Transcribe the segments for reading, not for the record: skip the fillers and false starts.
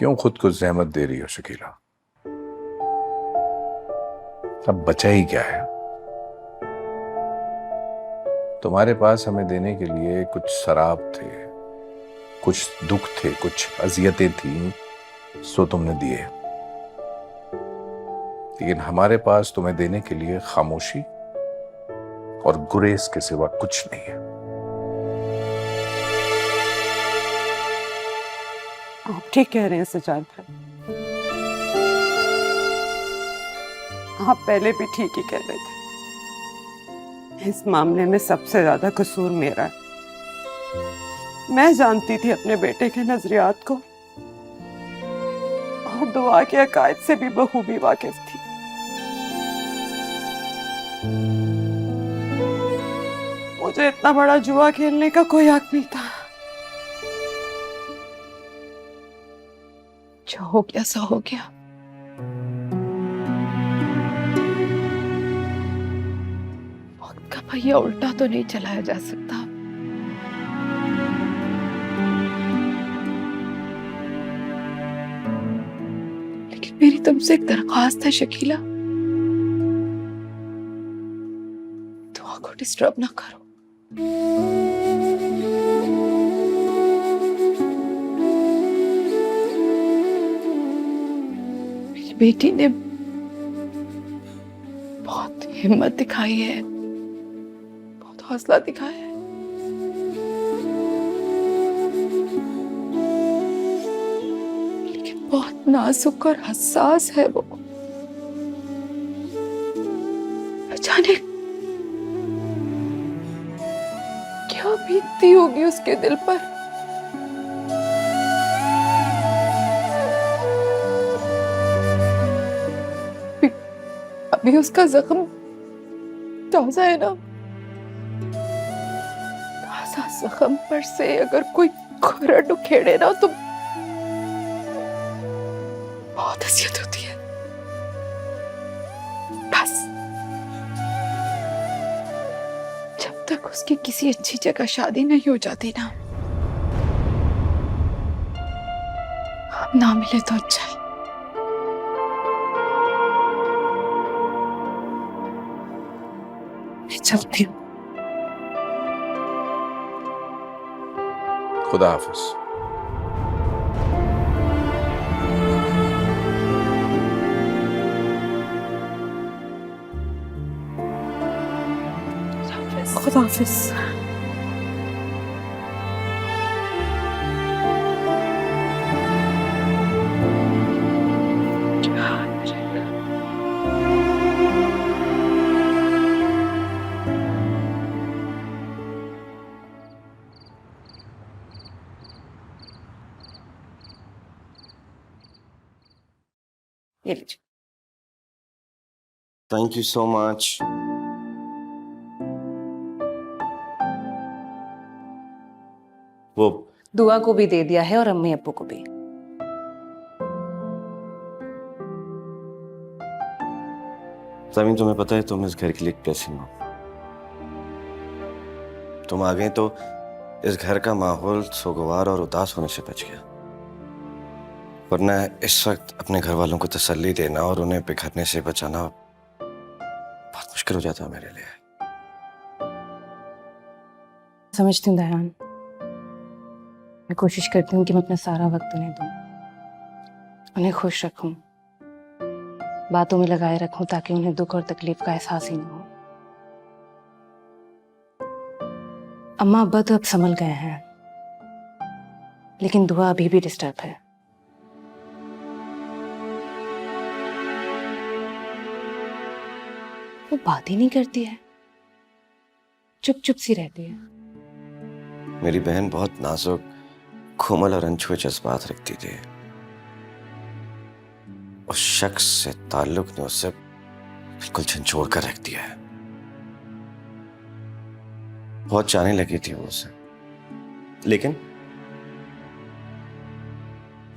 क्यों खुद को जहमत दे रही हो शकीला? अब बचा ही क्या है? तुम्हारे पास हमें देने के लिए कुछ शराब थे, कुछ दुख थे, कुछ अजियतें थी, सो तुमने दिए। लेकिन हमारे पास तुम्हें देने के लिए खामोशी और गुरेज के सिवा कुछ नहीं है। आप ठीक कह रहे हैं सजाद भाई, आप पहले भी ठीक ही कह रहे थे। इस मामले में सबसे ज्यादा कसूर मेरा है। मैं जानती थी अपने बेटे के नजरियात को और दुआ के अकायद से भी बखूबी वाकिफ थी। मुझे इतना बड़ा जुआ खेलने का कोई हक नहीं था। जो हो गया सो हो गया। वक्त का पहिया उल्टा तो नहीं चलाया जा सकता। लेकिन मेरी तुमसे एक दरख्वास्त है शकीला, दुआ को डिस्टर्ब ना करो। मेरी बेटी ने बहुत हिम्मत दिखाई है, बहुत हौसला दिखाया है। लेकिन बहुत नाजुक और हसास है वो। अचानक क्या बीतती होगी उसके दिल पर। अभी उसका जख्म ताजा है ना। ताजा जख्म पर से अगर कोई करंट उखेड़े ना तो बहुत अजियत होती है। बस जब तक उसकी किसी अच्छी जगह शादी नहीं हो जाती ना, हम ना मिले तो अच्छा है। मैं चलती हूँ। खुदा हाफिज। खुदा हाफिज। ये लीजिए। Thank you so much. वो दुआ को भी दे दिया है और अम्मी अब्बू को भी। समीन, तुम्हें पता है तुम इस घर के लिए कैसी हो। तुम आ गई तो इस घर का माहौल सोगवार और उदास होने से बच गया। वरना इस वक्त अपने घर वालों को तसल्ली देना और उन्हें बिखरने से बचाना बहुत मुश्किल हो जाता है मेरे लिए। समझती हूँ दयान, मैं कोशिश करती हूँ कि मैं अपना सारा वक्त उन्हें दूँ, उन्हें खुश रखूँ, बातों में लगाए रखूँ ताकि उन्हें दुख और तकलीफ का एहसास ही ना हो। अम्मा अब्बा तो अब संभल गए हैं, लेकिन दुआ अभी भी डिस्टर्ब है। वो बात ही नहीं करती है, चुप चुप सी रहती है। मेरी बहन बहुत नाजुक, कोमल और अनछुए जज्बात रखती थी। उस शख्स से ताल्लुक ने उसे बिल्कुल झंझोड़ कर रख दिया है। बहुत चाहने लगी थी वो उसे, लेकिन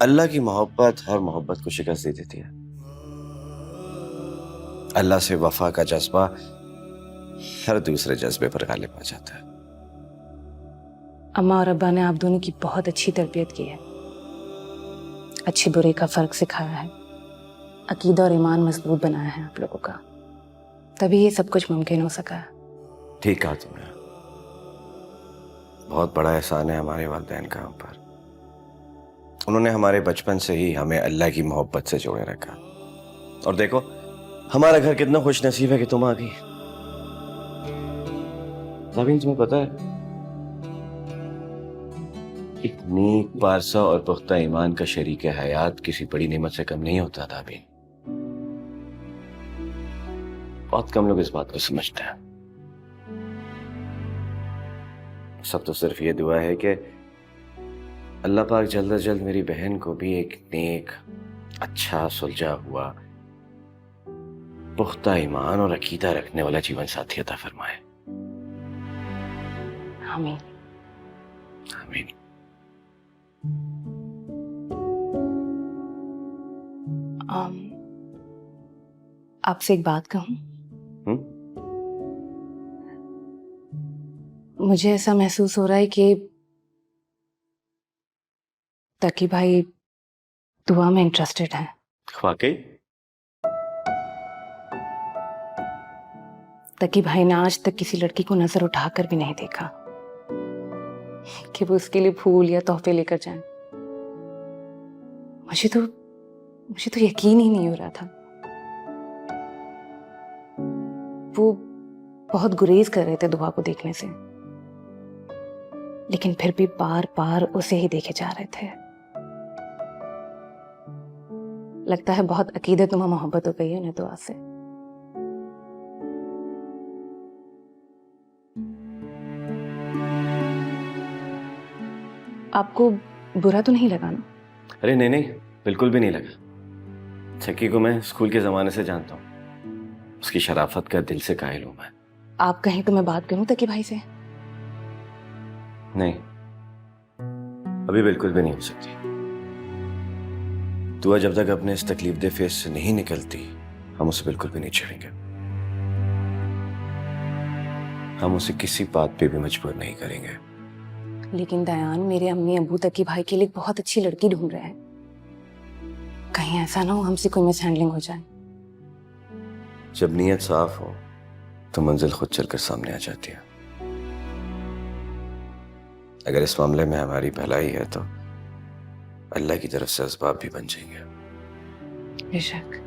अल्लाह की मोहब्बत हर मोहब्बत को शिकस्त दे देती है। अल्लाह से वफा का जज्बा हर दूसरे जज्बे पर गालिब आ जाता है। अम्मा और अब्बा ने आप दोनों की बहुत अच्छी तरबियत की है। अच्छी बुरी का फर्क सिखाया है, अकीदा और ईमान मजबूत बनाया है आप लोगों का, तभी ये सब कुछ मुमकिन हो सका है। ठीक कहा तुमने। बहुत बड़ा एहसान है हमारे वालिदैन का हम पर। उन्होंने हमारे बचपन से ही हमें अल्लाह की मोहब्बत से जोड़े रखा। और देखो हमारा घर कितना खुश नसीब है कि तुम आ गई। ज़मीन, तुम्हें पता है एक नेक, पारसा और पुख्ता ईमान का शरीक हयात किसी बड़ी नेमत से कम नहीं होता था। अभी बहुत कम लोग इस बात को समझते हैं। सब तो सिर्फ ये दुआ है कि अल्लाह पाक जल्द अज जल्द मेरी बहन को भी एक नेक, अच्छा, सुलझा हुआ, पुख्ता ईमान और अकीदा रखने वाला जीवन साथी अता फरमाए। आमीन। आमीन। आपसे एक बात कहूं? हम्म? मुझे ऐसा महसूस हो रहा है कि तकी भाई दुआ में इंटरेस्टेड हैं। वाकई? तकी भाई ने आज तक किसी लड़की को नजर उठाकर भी नहीं देखा कि वो उसके लिए फूल या तोहफे लेकर जाएं। मुझे तो यकीन ही नहीं हो रहा था। वो बहुत गुरेज कर रहे थे दुआ को देखने से, लेकिन फिर भी बार बार उसे ही देखे जा रहे थे। लगता है बहुत अकीदत और मोहब्बत हो गई है उन्हें दुआ से। आपको बुरा तो नहीं लगा ना? अरे नहीं नहीं, बिल्कुल भी नहीं लगा। चक्की को मैं स्कूल के जमाने से जानता हूँ। उसकी शराफत का दिल से कायल हूं मैं। आप कहें तो मैं बात करूं तकी भाई से? नहीं, अभी बिल्कुल भी नहीं हो सकती। दुआ जब तक अपने इस तकलीफ दे फेस से नहीं निकलती, हम उसे बिल्कुल भी नहीं छेड़ेंगे। हम उसे किसी बात पे भी मजबूर नहीं करेंगे। लेकिन दयान, मेरे अम्मी अबू तकी भाई के लिए बहुत अच्छी लड़की ढूंढ रहे हैं। कहीं ऐसा ना हो हमसे कोई मिसहैंडलिंग हो जाए। जब नीयत साफ हो तो मंजिल खुद चलकर सामने आ जाती है। अगर इस मामले में हमारी भलाई है तो अल्लाह की तरफ से असबाब भी बन जाएंगे। बेशक।